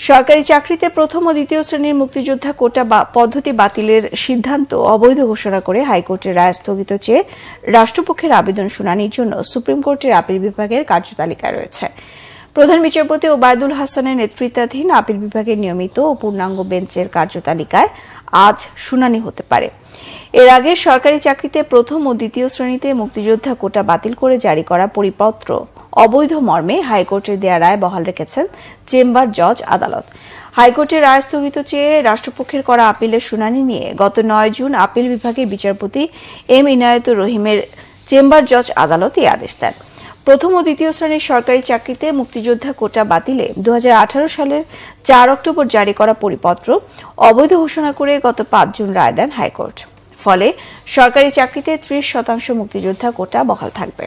সরকারি চাকরিতে প্রথম ও দ্বিতীয় শ্রেণীর মুক্তিযোদ্ধা কোটা পদ্ধতি বাতিলের সিদ্ধান্ত অবৈধ ঘোষণা করে হাইকোর্টের রায় স্থগিত চেয়ে রাষ্ট্রপক্ষের আবেদন শুনানির জন্য সুপ্রিম কোর্টের আপিল বিভাগের কার্যতালিকায় রয়েছে। প্রধান বিচারপতি ওবায়দুল হাসানের নেতৃত্বাধীন আপিল বিভাগের নিয়মিত ও পূর্ণাঙ্গ বেঞ্চের কার্যতালিকায় আজ শুনানি হতে পারে। এর আগে সরকারি চাকরিতে প্রথম ও দ্বিতীয় শ্রেণীতে মুক্তিযোদ্ধা কোটা বাতিল করে জারি করা পরিপত্র অবৈধ মর্মে হাইকোর্টের দেয়া রায় বহাল রেখেছেন চেম্বার জজ আদালত। হাইকোর্টের রায় স্থগিত চেয়ে রাষ্ট্রপক্ষের করা আপিলের শুনানি নিয়ে গত 9 জুন আপিল বিভাগের বিচারপতি এম ইনায়েতুর রহিমের চেম্বার জজ আদালত এই আদেশ দেন। প্রথম ও দ্বিতীয় শ্রেণীর সরকারি চাকরিতে মুক্তিযোদ্ধা কোটা বাতিলে 2018 সালের 4 অক্টোবর জারি করা পরিপত্র অবৈধ ঘোষণা করে গত 5 জুন রায় দেন হাইকোর্ট। ফলে সরকারি চাকরিতে 30% মুক্তিযোদ্ধা কোটা বহাল থাকবে।